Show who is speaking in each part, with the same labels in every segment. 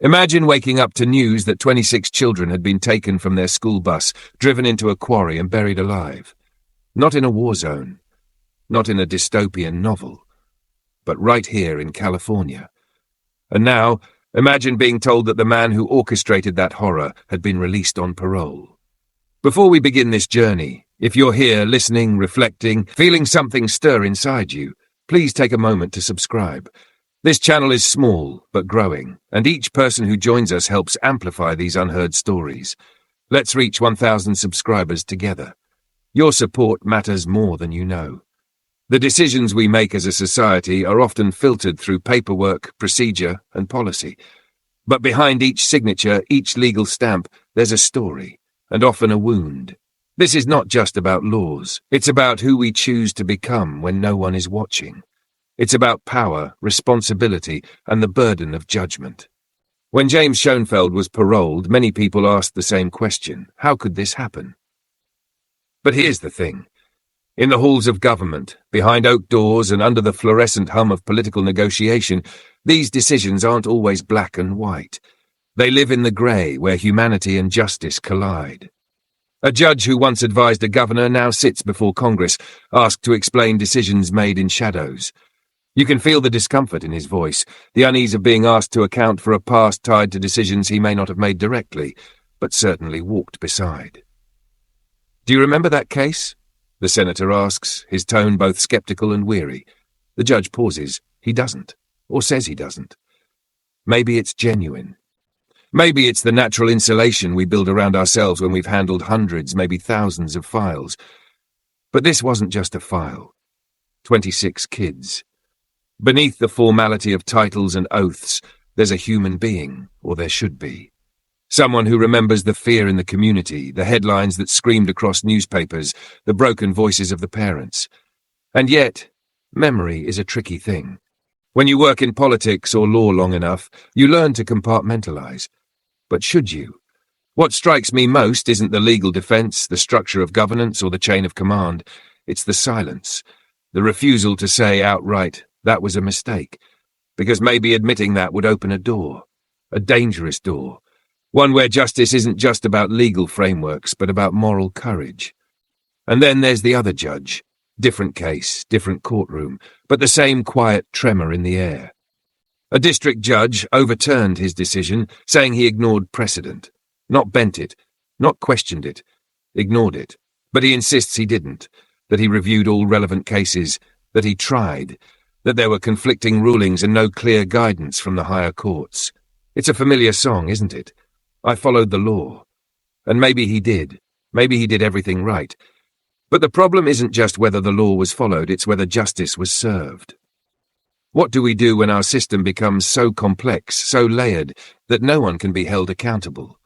Speaker 1: Imagine waking up to news that 26 children had been taken from their school bus, driven into a quarry and buried alive. Not in a war zone, not in a dystopian novel, but right here in California. And now, imagine being told that the man who orchestrated that horror had been released on parole. Before we begin this journey, if you're here listening, reflecting, feeling something stir inside you, please take a moment to subscribe. This channel is small, but growing, and each person who joins us helps amplify these unheard stories. Let's reach 1,000 subscribers together. Your support matters more than you know. The decisions we make as a society are often filtered through paperwork, procedure, and policy. But behind each signature, each legal stamp, there's a story, and often a wound. This is not just about laws. It's about who we choose to become when no one is watching. It's about power, responsibility, and the burden of judgment. When James Schoenfeld was paroled, many people asked the same question: how could this happen? But here's the thing. In the halls of government, behind oak doors and under the fluorescent hum of political negotiation, these decisions aren't always black and white. They live in the grey, where humanity and justice collide. A judge who once advised a governor now sits before Congress, asked to explain decisions made in shadows. You can feel the discomfort in his voice, the unease of being asked to account for a past tied to decisions he may not have made directly, but certainly walked beside. Do you remember that case? The senator asks, his tone both skeptical and weary. The judge pauses. He doesn't, or says he doesn't. Maybe it's genuine. Maybe it's the natural insulation we build around ourselves when we've handled hundreds, maybe thousands of files. But this wasn't just a file. 26 kids. Beneath the formality of titles and oaths, there's a human being, or there should be. Someone who remembers the fear in the community, the headlines that screamed across newspapers, the broken voices of the parents. And yet, memory is a tricky thing. When you work in politics or law long enough, you learn to compartmentalize. But should you? What strikes me most isn't the legal defense, the structure of governance, or the chain of command. It's the silence, the refusal to say outright, that was a mistake, because maybe admitting that would open a door, a dangerous door, one where justice isn't just about legal frameworks, but about moral courage. And then there's the other judge, different case, different courtroom, but the same quiet tremor in the air. A district judge overturned his decision, saying he ignored precedent, not bent it, not questioned it, ignored it. But he insists he didn't, that he reviewed all relevant cases, that he tried, that there were conflicting rulings and no clear guidance from the higher courts. It's a familiar song, isn't it? I followed the law. And maybe he did. Maybe he did everything right. But the problem isn't just whether the law was followed, it's whether justice was served. What do we do when our system becomes so complex, so layered, that no one can be held accountable?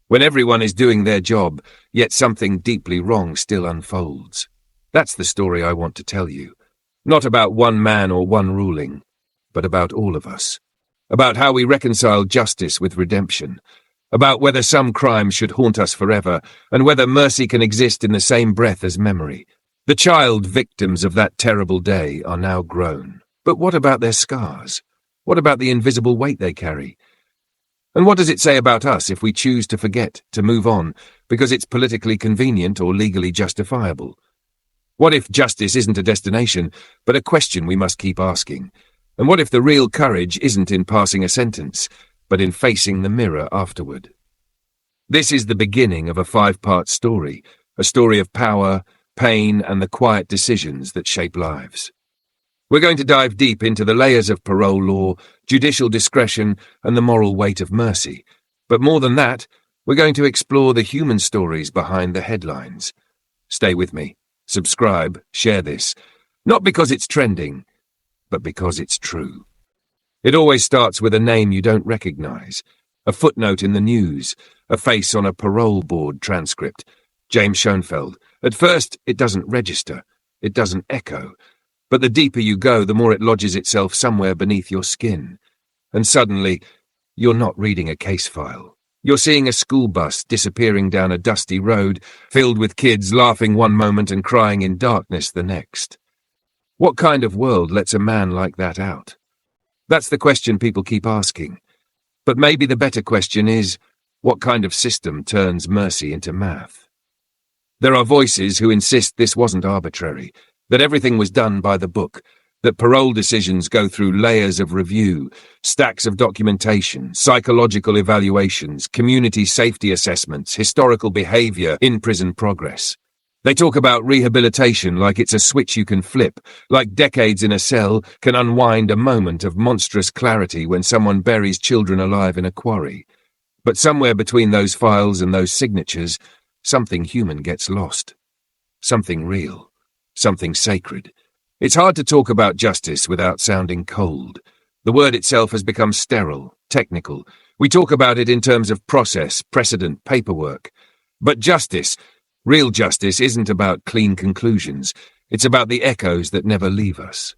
Speaker 1: When everyone is doing their job, yet something deeply wrong still unfolds. That's the story I want to tell you. Not about one man or one ruling, but about all of us. About how we reconcile justice with redemption. About whether some crimes should haunt us forever, and whether mercy can exist in the same breath as memory. The child victims of that terrible day are now grown. But what about their scars? What about the invisible weight they carry? And what does it say about us if we choose to forget, to move on, because it's politically convenient or legally justifiable? What if justice isn't a destination, but a question we must keep asking? And what if the real courage isn't in passing a sentence, but in facing the mirror afterward? This is the beginning of a 5-part story, a story of power, pain, and the quiet decisions that shape lives. We're going to dive deep into the layers of parole law, judicial discretion, and the moral weight of mercy. But more than that, we're going to explore the human stories behind the headlines. Stay with me. Subscribe, share this, not because it's trending, but because it's true. It always starts with a name you don't recognize, a footnote in the news, a face on a parole board transcript. James Schoenfeld. At first, it doesn't register, it doesn't echo, but the deeper you go, the more it lodges itself somewhere beneath your skin. And suddenly, you're not reading a case file. You're seeing a school bus disappearing down a dusty road, filled with kids laughing one moment and crying in darkness the next. What kind of world lets a man like that out? That's the question people keep asking. But maybe the better question is, what kind of system turns mercy into math? There are voices who insist this wasn't arbitrary, that everything was done by the book, that parole decisions go through layers of review, stacks of documentation, psychological evaluations, community safety assessments, historical behavior, in-prison progress. They talk about rehabilitation like it's a switch you can flip, like decades in a cell can unwind a moment of monstrous clarity when someone buries children alive in a quarry. But somewhere between those files and those signatures, something human gets lost. Something real. Something sacred. It's hard to talk about justice without sounding cold. The word itself has become sterile, technical. We talk about it in terms of process, precedent, paperwork. But justice, real justice, isn't about clean conclusions. It's about the echoes that never leave us.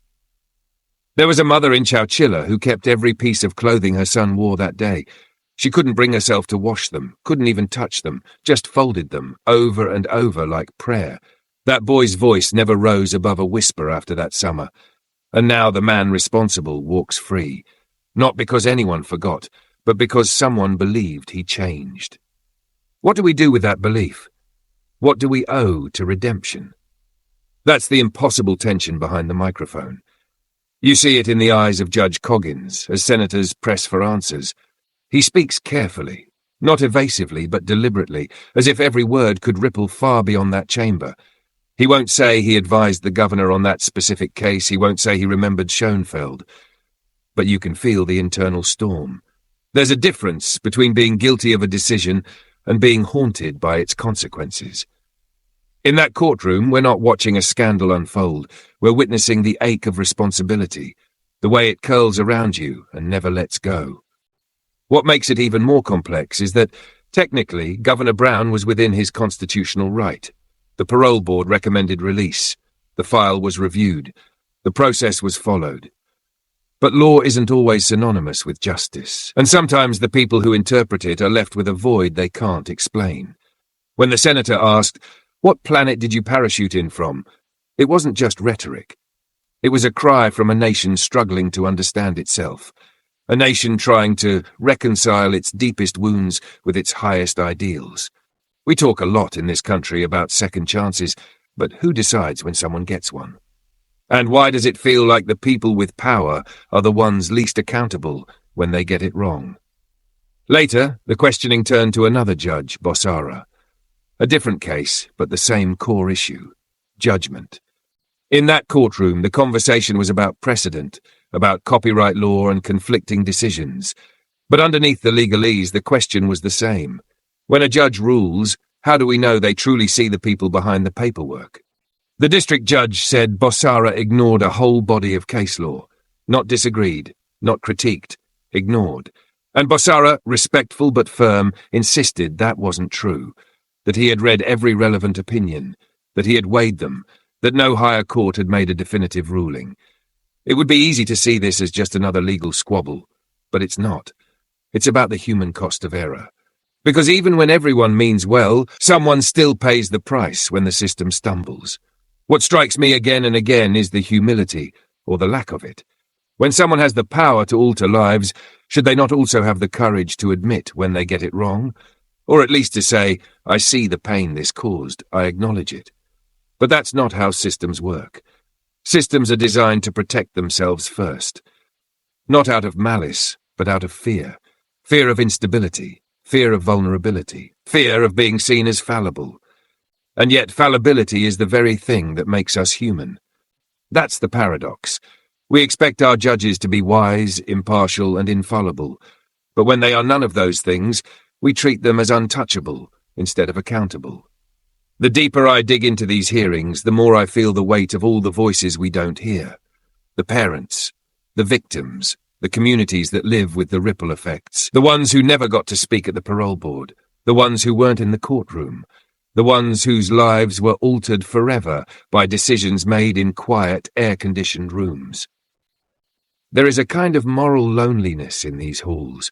Speaker 1: There was a mother in Chowchilla who kept every piece of clothing her son wore that day. She couldn't bring herself to wash them, couldn't even touch them, just folded them, over and over like prayer. That boy's voice never rose above a whisper after that summer. And now the man responsible walks free. Not because anyone forgot, but because someone believed he changed. What do we do with that belief? What do we owe to redemption? That's the impossible tension behind the microphone. You see it in the eyes of Judge Coggins as senators press for answers. He speaks carefully, not evasively but deliberately, as if every word could ripple far beyond that chamber. He won't say he advised the governor on that specific case, he won't say he remembered Schoenfeld. But you can feel the internal storm. There's a difference between being guilty of a decision and being haunted by its consequences. In that courtroom, we're not watching a scandal unfold, we're witnessing the ache of responsibility, the way it curls around you and never lets go. What makes it even more complex is that, technically, Governor Brown was within his constitutional right. The parole board recommended release. The file was reviewed. The process was followed. But law isn't always synonymous with justice, and sometimes the people who interpret it are left with a void they can't explain. When the senator asked, "What planet did you parachute in from?" it wasn't just rhetoric. It was a cry from a nation struggling to understand itself, a nation trying to reconcile its deepest wounds with its highest ideals. We talk a lot in this country about second chances, but who decides when someone gets one? And why does it feel like the people with power are the ones least accountable when they get it wrong? Later, the questioning turned to another judge, Bossara. A different case, but the same core issue: judgment. In that courtroom, the conversation was about precedent, about copyright law and conflicting decisions. But underneath the legalese, the question was the same. When a judge rules, how do we know they truly see the people behind the paperwork? The district judge said Bossara ignored a whole body of case law, not disagreed, not critiqued, ignored. And Bossara, respectful but firm, insisted that wasn't true, that he had read every relevant opinion, that he had weighed them, that no higher court had made a definitive ruling. It would be easy to see this as just another legal squabble, but it's not. It's about the human cost of error. Because even when everyone means well, someone still pays the price when the system stumbles. What strikes me again and again is the humility, or the lack of it. When someone has the power to alter lives, should they not also have the courage to admit when they get it wrong? Or at least to say, I see the pain this caused, I acknowledge it. But that's not how systems work. Systems are designed to protect themselves first. Not out of malice, but out of fear. Fear of instability, fear of vulnerability, fear of being seen as fallible. And yet fallibility is the very thing that makes us human. That's the paradox. We expect our judges to be wise, impartial, and infallible. But when they are none of those things, we treat them as untouchable instead of accountable. The deeper I dig into these hearings, the more I feel the weight of all the voices we don't hear. The parents, the victims, the communities that live with the ripple effects, the ones who never got to speak at the parole board, the ones who weren't in the courtroom, the ones whose lives were altered forever by decisions made in quiet, air-conditioned rooms. There is a kind of moral loneliness in these halls.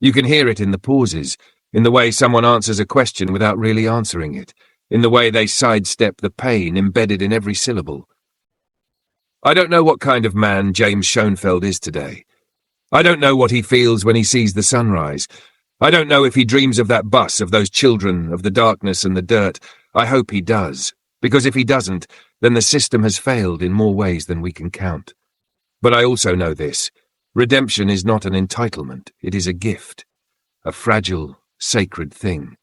Speaker 1: You can hear it in the pauses, in the way someone answers a question without really answering it, in the way they sidestep the pain embedded in every syllable. I don't know what kind of man James Schoenfeld is today. I don't know what he feels when he sees the sunrise. I don't know if he dreams of that bus, of those children, of the darkness and the dirt. I hope he does, because if he doesn't, then the system has failed in more ways than we can count. But I also know this. Redemption is not an entitlement. It is a gift. A fragile, sacred thing.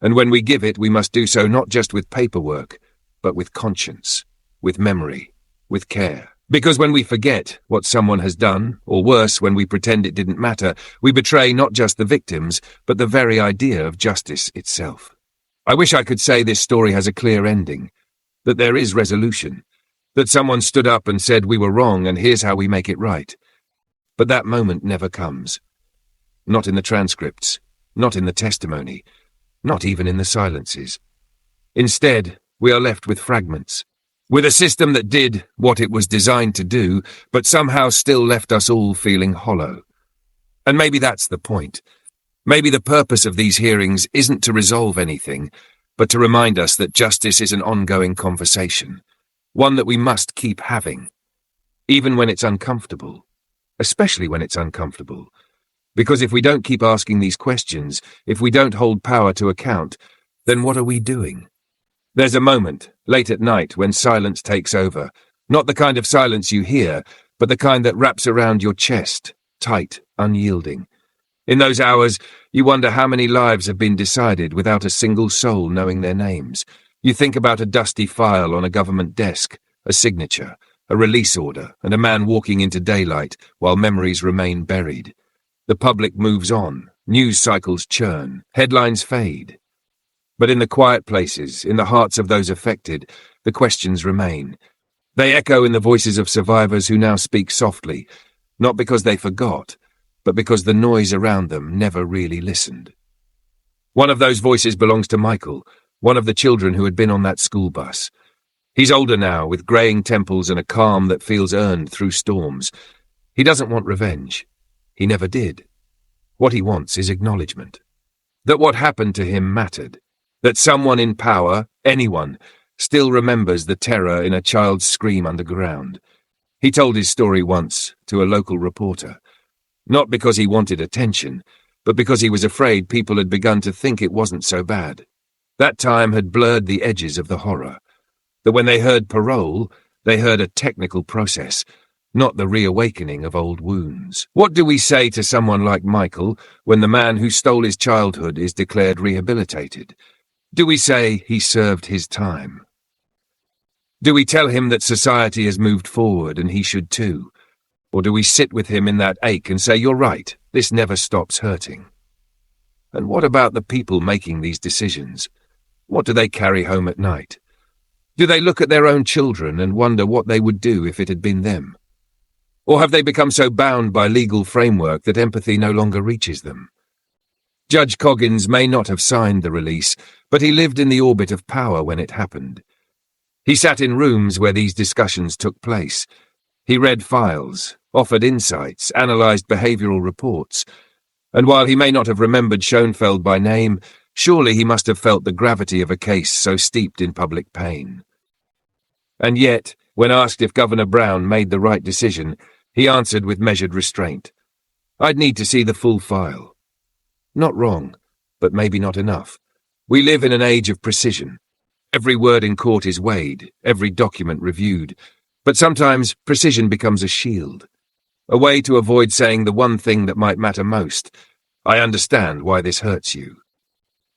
Speaker 1: And when we give it, we must do so not just with paperwork, but with conscience, with memory, with care. Because when we forget what someone has done, or worse, when we pretend it didn't matter, we betray not just the victims, but the very idea of justice itself. I wish I could say this story has a clear ending, that there is resolution, that someone stood up and said we were wrong and here's how we make it right. But that moment never comes. Not in the transcripts, not in the testimony, not even in the silences. Instead, we are left with fragments, with a system that did what it was designed to do, but somehow still left us all feeling hollow. And maybe that's the point. Maybe the purpose of these hearings isn't to resolve anything, but to remind us that justice is an ongoing conversation, one that we must keep having, even when it's uncomfortable, especially when it's uncomfortable. Because if we don't keep asking these questions, if we don't hold power to account, then what are we doing? There's a moment, late at night, when silence takes over. Not the kind of silence you hear, but the kind that wraps around your chest, tight, unyielding. In those hours, you wonder how many lives have been decided without a single soul knowing their names. You think about a dusty file on a government desk, a signature, a release order, and a man walking into daylight while memories remain buried. The public moves on, news cycles churn, headlines fade. But in the quiet places, in the hearts of those affected, the questions remain. They echo in the voices of survivors who now speak softly, not because they forgot, but because the noise around them never really listened. One of those voices belongs to Michael, one of the children who had been on that school bus. He's older now, with greying temples and a calm that feels earned through storms. He doesn't want revenge. He never did. What he wants is acknowledgement. That what happened to him mattered. That someone in power, anyone, still remembers the terror in a child's scream underground. He told his story once to a local reporter. Not because he wanted attention, but because he was afraid people had begun to think it wasn't so bad. That time had blurred the edges of the horror. That when they heard parole, they heard a technical process, not the reawakening of old wounds. What do we say to someone like Michael when the man who stole his childhood is declared rehabilitated? Do we say he served his time? Do we tell him that society has moved forward and he should too? Or do we sit with him in that ache and say, "You're right, this never stops hurting"? And what about the people making these decisions? What do they carry home at night? Do they look at their own children and wonder what they would do if it had been them? Or have they become so bound by legal framework that empathy no longer reaches them? Judge Coggins may not have signed the release, but he lived in the orbit of power when it happened. He sat in rooms where these discussions took place. He read files, offered insights, analysed behavioural reports, and while he may not have remembered Schoenfeld by name, surely he must have felt the gravity of a case so steeped in public pain. And yet, when asked if Governor Brown made the right decision, he answered with measured restraint. "I'd need to see the full file." Not wrong, but maybe not enough. We live in an age of precision. Every word in court is weighed, every document reviewed, but sometimes precision becomes a shield, a way to avoid saying the one thing that might matter most. "I understand why this hurts you."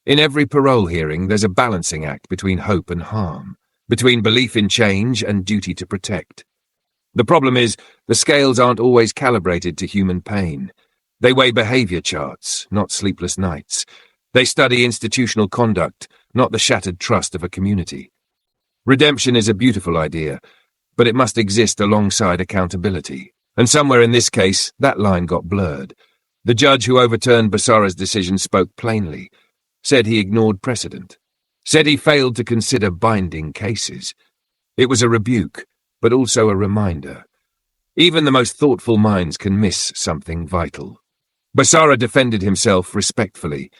Speaker 1: In every parole hearing, there's a balancing act between hope and harm, between belief in change and duty to protect. The problem is, the scales aren't always calibrated to human pain. They weigh behaviour charts, not sleepless nights. They study institutional conduct, not the shattered trust of a community. Redemption is a beautiful idea, but it must exist alongside accountability. And somewhere in this case, that line got blurred. The judge who overturned Basara's decision spoke plainly, said he ignored precedent, said he failed to consider binding cases. It was a rebuke, but also a reminder. Even the most thoughtful minds can miss something vital. Basara defended himself respectfully.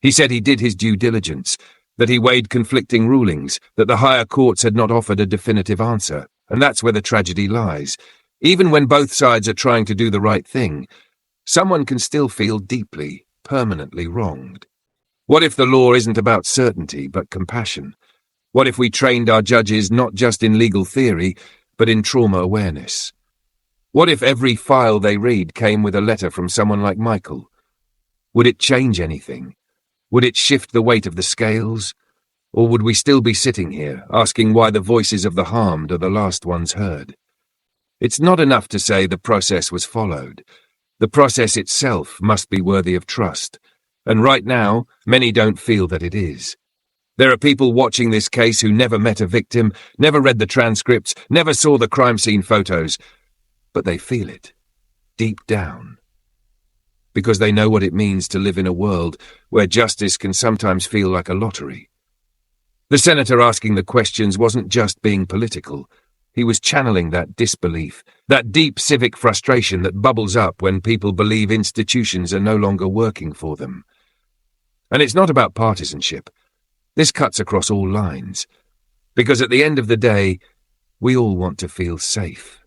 Speaker 1: He said he did his due diligence, that he weighed conflicting rulings, that the higher courts had not offered a definitive answer, and that's where the tragedy lies. Even when both sides are trying to do the right thing, someone can still feel deeply, permanently wronged. What if the law isn't about certainty, but compassion? What if we trained our judges not just in legal theory, but in trauma awareness? What if every file they read came with a letter from someone like Michael? Would it change anything? Would it shift the weight of the scales? Or would we still be sitting here, asking why the voices of the harmed are the last ones heard? It's not enough to say the process was followed. The process itself must be worthy of trust, and right now, many don't feel that it is. There are people watching this case who never met a victim, never read the transcripts, never saw the crime scene photos, but they feel it, deep down. Because they know what it means to live in a world where justice can sometimes feel like a lottery. The senator asking the questions wasn't just being political. He was channeling that disbelief, that deep civic frustration that bubbles up when people believe institutions are no longer working for them. And it's not about partisanship. This cuts across all lines. Because at the end of the day, we all want to feel safe.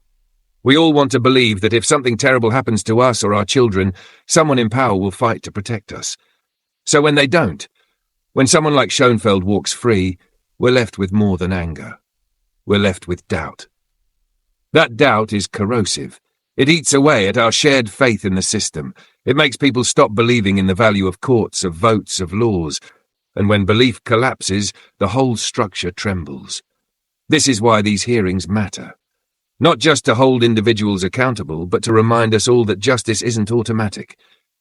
Speaker 1: We all want to believe that if something terrible happens to us or our children, someone in power will fight to protect us. So when they don't, when someone like Schoenfeld walks free, we're left with more than anger. We're left with doubt. That doubt is corrosive. It eats away at our shared faith in the system. It makes people stop believing in the value of courts, of votes, of laws. And when belief collapses, the whole structure trembles. This is why these hearings matter. Not just to hold individuals accountable, but to remind us all that justice isn't automatic.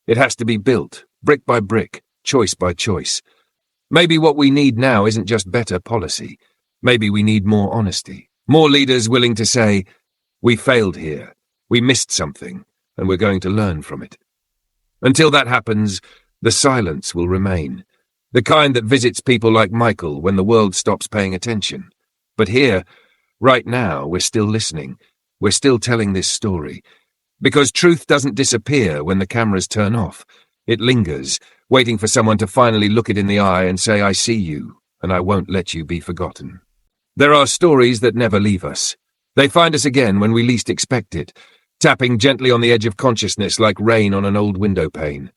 Speaker 1: It has to be built, brick by brick, choice by choice. Maybe what we need now isn't just better policy. Maybe we need more honesty. More leaders willing to say, we failed here, we missed something, and we're going to learn from it. Until that happens, the silence will remain. The kind that visits people like Michael when the world stops paying attention. But here, right now, we're still listening. We're still telling this story. Because truth doesn't disappear when the cameras turn off. It lingers, waiting for someone to finally look it in the eye and say, I see you, and I won't let you be forgotten. There are stories that never leave us. They find us again when we least expect it, tapping gently on the edge of consciousness like rain on an old window pane.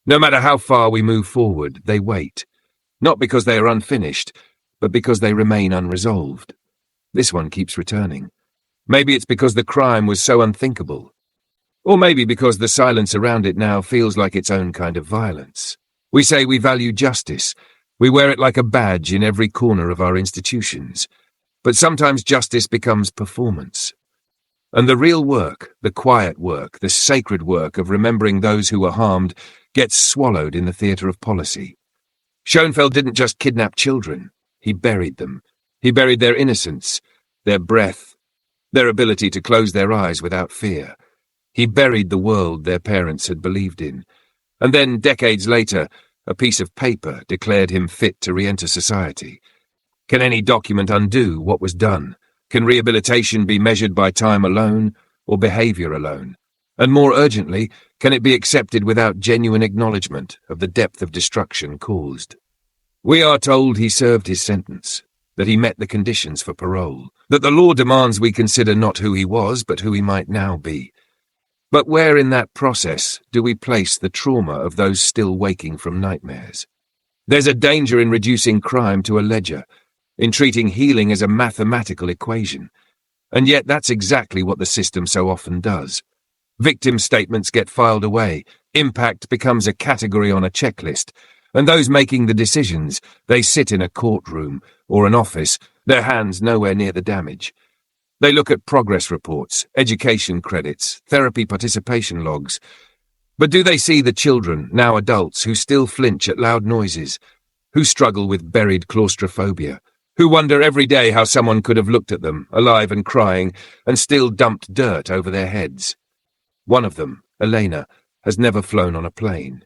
Speaker 1: No matter how far we move forward, they wait. Not because they are unfinished, but because they remain unresolved. This one keeps returning. Maybe it's because the crime was so unthinkable. Or maybe because the silence around it now feels like its own kind of violence. We say we value justice. We wear it like a badge in every corner of our institutions. But sometimes justice becomes performance. And the real work, the quiet work, the sacred work of remembering those who were harmed gets swallowed in the theatre of policy. Schoenfeld didn't just kidnap children. He buried them. He buried their innocence, their breath, their ability to close their eyes without fear. He buried the world their parents had believed in. And then, decades later, a piece of paper declared him fit to re-enter society. Can any document undo what was done? Can rehabilitation be measured by time alone or behavior alone? And more urgently, can it be accepted without genuine acknowledgement of the depth of destruction caused? We are told he served his sentence, that he met the conditions for parole, that the law demands we consider not who he was, but who he might now be. But where in that process do we place the trauma of those still waking from nightmares? There's a danger in reducing crime to a ledger, in treating healing as a mathematical equation. And yet that's exactly what the system so often does. Victim statements get filed away, impact becomes a category on a checklist, and those making the decisions, they sit in a courtroom or an office, their hands nowhere near the damage. They look at progress reports, education credits, therapy participation logs. But do they see the children, now adults, who still flinch at loud noises, who struggle with buried claustrophobia, who wonder every day how someone could have looked at them, alive and crying, and still dumped dirt over their heads? One of them, Elena, has never flown on a plane.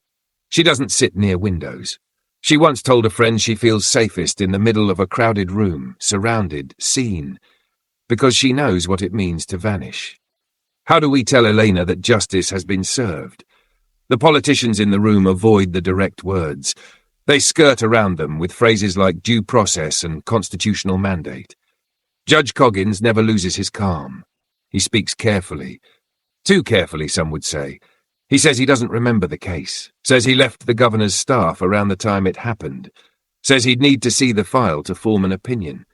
Speaker 1: She doesn't sit near windows. She once told a friend she feels safest in the middle of a crowded room, surrounded, seen, because she knows what it means to vanish. How do we tell Elena that justice has been served? The politicians in the room avoid the direct words. They skirt around them with phrases like due process and constitutional mandate. Judge Coggins never loses his calm. He speaks carefully. Too carefully, some would say. He says he doesn't remember the case, says he left the governor's staff around the time it happened, says he'd need to see the file to form an opinion.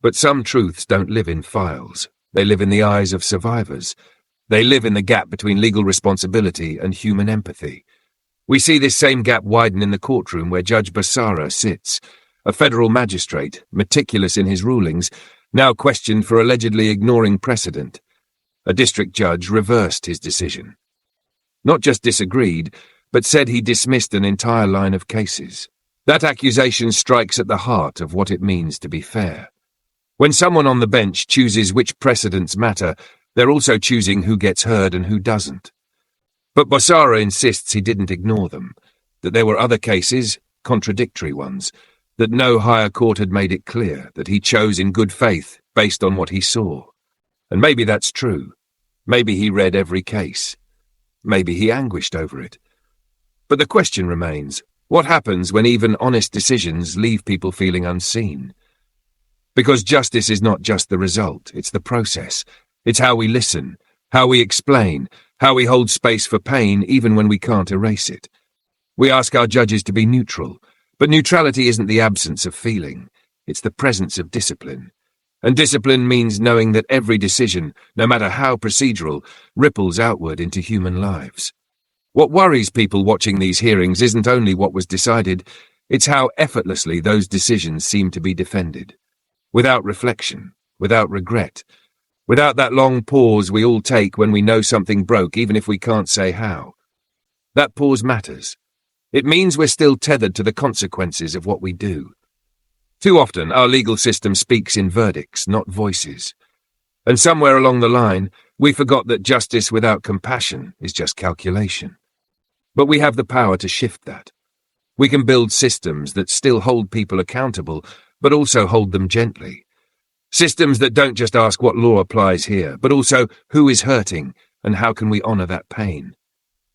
Speaker 1: But some truths don't live in files. They live in the eyes of survivors. They live in the gap between legal responsibility and human empathy. We see this same gap widen in the courtroom where Judge Basara sits, a federal magistrate, meticulous in his rulings, now questioned for allegedly ignoring precedent. A district judge reversed his decision. Not just disagreed, but said he dismissed an entire line of cases. That accusation strikes at the heart of what it means to be fair. When someone on the bench chooses which precedents matter, they're also choosing who gets heard and who doesn't. But Basara insists he didn't ignore them, that there were other cases, contradictory ones, that no higher court had made it clear that he chose in good faith based on what he saw. And maybe that's true. Maybe he read every case. Maybe he anguished over it. But the question remains, what happens when even honest decisions leave people feeling unseen? Because justice is not just the result, it's the process. It's how we listen, how we explain, how we hold space for pain even when we can't erase it. We ask our judges to be neutral, but neutrality isn't the absence of feeling, it's the presence of discipline. And discipline means knowing that every decision, no matter how procedural, ripples outward into human lives. What worries people watching these hearings isn't only what was decided, it's how effortlessly those decisions seem to be defended. Without reflection, without regret, without that long pause we all take when we know something broke, even if we can't say how. That pause matters. It means we're still tethered to the consequences of what we do. Too often, our legal system speaks in verdicts, not voices. And somewhere along the line, we forgot that justice without compassion is just calculation. But we have the power to shift that. We can build systems that still hold people accountable, but also hold them gently. Systems that don't just ask what law applies here, but also who is hurting and how can we honor that pain.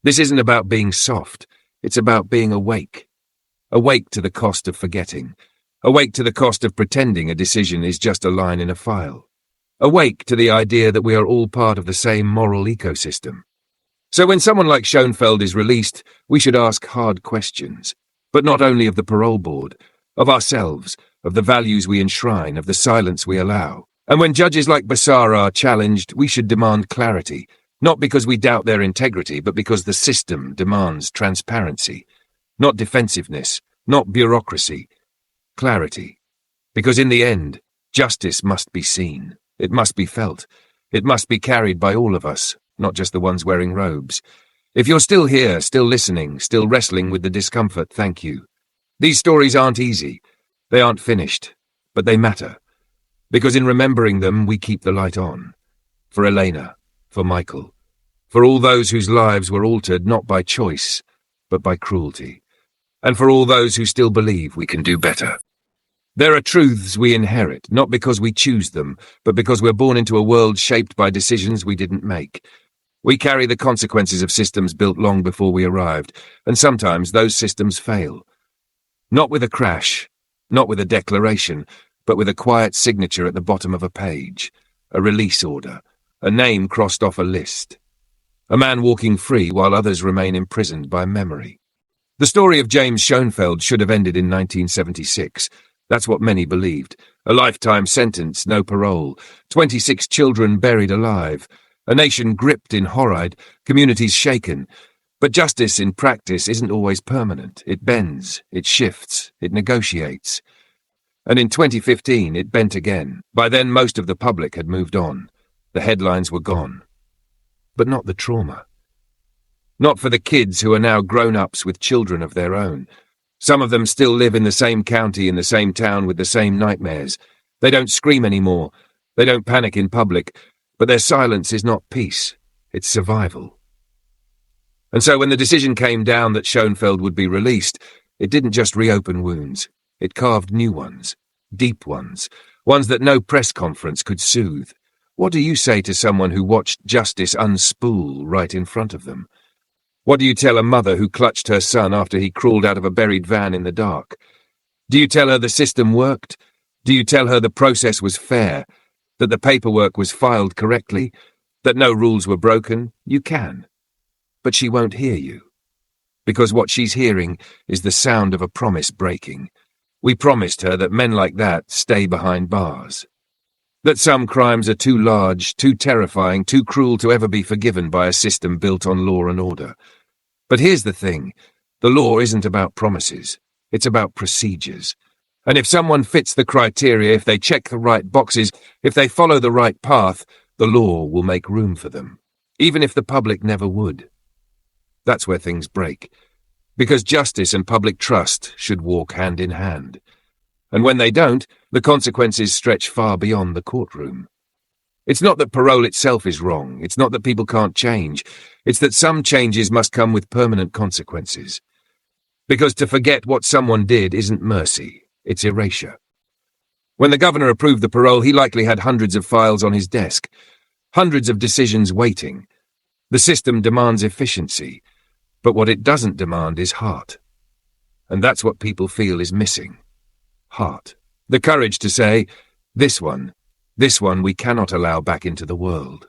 Speaker 1: This isn't about being soft, it's about being awake. Awake to the cost of forgetting. Awake to the cost of pretending a decision is just a line in a file. Awake to the idea that we are all part of the same moral ecosystem. So when someone like Schoenfeld is released, we should ask hard questions, but not only of the parole board, of ourselves, of the values we enshrine, of the silence we allow. And when judges like Basara are challenged, we should demand clarity, not because we doubt their integrity, but because the system demands transparency, not defensiveness, not bureaucracy, clarity. Because in the end, justice must be seen, it must be felt, it must be carried by all of us, not just the ones wearing robes. If you're still here, still listening, still wrestling with the discomfort, thank you. These stories aren't easy. They aren't finished, but they matter. Because in remembering them, we keep the light on. For Elena, for Michael, for all those whose lives were altered not by choice, but by cruelty. And for all those who still believe we can do better. There are truths we inherit, not because we choose them, but because we're born into a world shaped by decisions we didn't make. We carry the consequences of systems built long before we arrived, and sometimes those systems fail. Not with a crash, not with a declaration, but with a quiet signature at the bottom of a page, a release order, a name crossed off a list. A man walking free while others remain imprisoned by memory. The story of James Schoenfeld should have ended in 1976. That's what many believed. A lifetime sentence, no parole, 26 children buried alive, a nation gripped in horror, communities shaken. But justice in practice isn't always permanent. It bends, it shifts, it negotiates. And in 2015, it bent again. By then, most of the public had moved on. The headlines were gone. But not the trauma. Not for the kids who are now grown-ups with children of their own. Some of them still live in the same county, in the same town, with the same nightmares. They don't scream anymore. They don't panic in public. But their silence is not peace. It's survival. And so when the decision came down that Schoenfeld would be released, it didn't just reopen wounds. It carved new ones, deep ones, ones that no press conference could soothe. What do you say to someone who watched justice unspool right in front of them? What do you tell a mother who clutched her son after he crawled out of a buried van in the dark? Do you tell her the system worked? Do you tell her the process was fair, that the paperwork was filed correctly, that no rules were broken? You can. but she won't hear you. Because what she's hearing is the sound of a promise breaking. We promised her that men like that stay behind bars. That some crimes are too large, too terrifying, too cruel to ever be forgiven by a system built on law and order. But here's the thing. The law isn't about promises. It's about procedures. And if someone fits the criteria, if they check the right boxes, if they follow the right path, the law will make room for them, even if the public never would. That's where things break, because justice and public trust should walk hand in hand. And when they don't, the consequences stretch far beyond the courtroom. It's not that parole itself is wrong, it's not that people can't change, it's that some changes must come with permanent consequences. Because to forget what someone did isn't mercy, it's erasure. When the governor approved the parole, he likely had hundreds of files on his desk, hundreds of decisions waiting. The system demands efficiency, but what it doesn't demand is heart. And that's what people feel is missing. Heart. The courage to say, this one we cannot allow back into the world.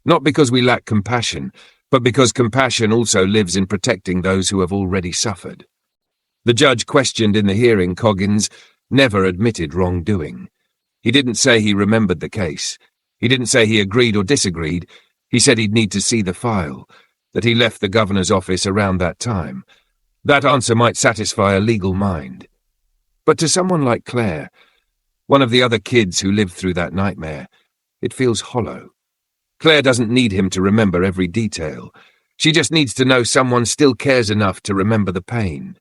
Speaker 1: Not because we lack compassion, but because compassion also lives in protecting those who have already suffered. The judge questioned in the hearing Coggins never admitted wrongdoing. He didn't say he remembered the case. He didn't say he agreed or disagreed. He said he'd need to see the file, that he left the governor's office around that time. That answer might satisfy a legal mind. But to someone like Claire, one of the other kids who lived through that nightmare, it feels hollow. Claire doesn't need him to remember every detail. She just needs to know someone still cares enough to remember the pain.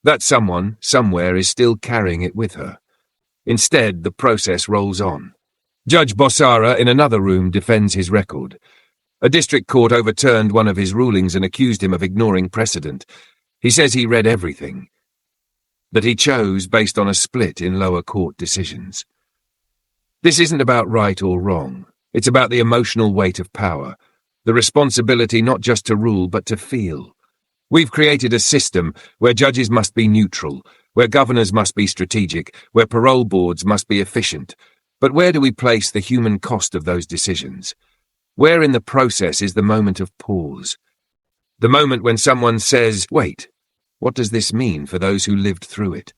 Speaker 1: That someone, somewhere, is still carrying it with her. Instead, the process rolls on. Judge Bossara, in another room, defends his record. A district court overturned one of his rulings and accused him of ignoring precedent. He says he read everything, that he chose based on a split in lower court decisions. This isn't about right or wrong. It's about the emotional weight of power, the responsibility not just to rule but to feel. We've created a system where judges must be neutral, where governors must be strategic, where parole boards must be efficient. But where do we place the human cost of those decisions? Where in the process is the moment of pause? The moment when someone says, wait, what does this mean for those who lived through it?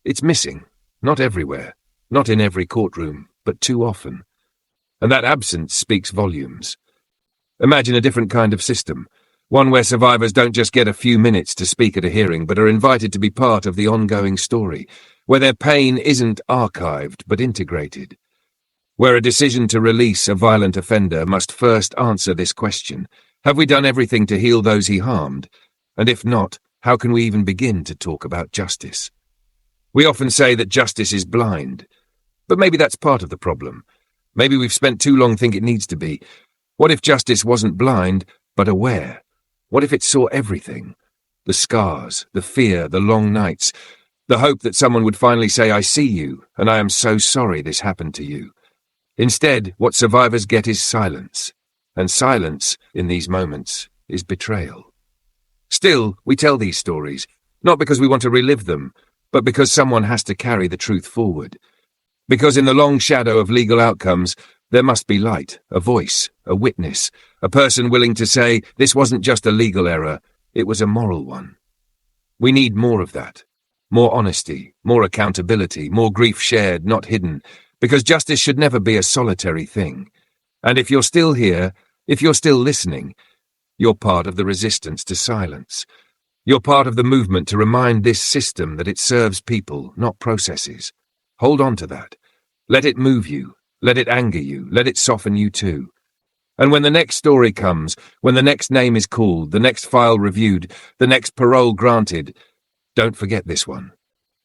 Speaker 1: It's missing, not everywhere, not in every courtroom, but too often. And that absence speaks volumes. Imagine a different kind of system, one where survivors don't just get a few minutes to speak at a hearing, but are invited to be part of the ongoing story, where their pain isn't archived but integrated, where a decision to release a violent offender must first answer this question: have we done everything to heal those he harmed? And if not, how can we even begin to talk about justice? We often say that justice is blind, but maybe that's part of the problem. Maybe we've spent too long thinking it needs to be. What if justice wasn't blind, but aware? What if it saw everything? The scars, the fear, the long nights, the hope that someone would finally say, I see you, and I am so sorry this happened to you. Instead, what survivors get is silence, and silence, in these moments, is betrayal. Still, we tell these stories, not because we want to relive them, but because someone has to carry the truth forward. Because in the long shadow of legal outcomes, there must be light, a voice, a witness, a person willing to say, this wasn't just a legal error, it was a moral one. We need more of that. More honesty, more accountability, more grief shared, not hidden, because justice should never be a solitary thing. And if you're still here, if you're still listening, you're part of the resistance to silence. You're part of the movement to remind this system that it serves people, not processes. Hold on to that. Let it move you. Let it anger you. Let it soften you too. And when the next story comes, when the next name is called, the next file reviewed, the next parole granted, don't forget this one.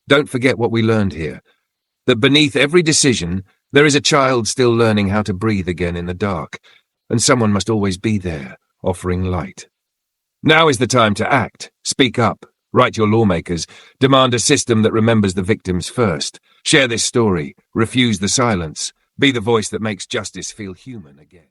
Speaker 1: Don't forget what we learned here. That beneath every decision, there is a child still learning how to breathe again in the dark, and someone must always be there, offering light. Now is the time to act, speak up, write your lawmakers, demand a system that remembers the victims first, share this story, refuse the silence, be the voice that makes justice feel human again.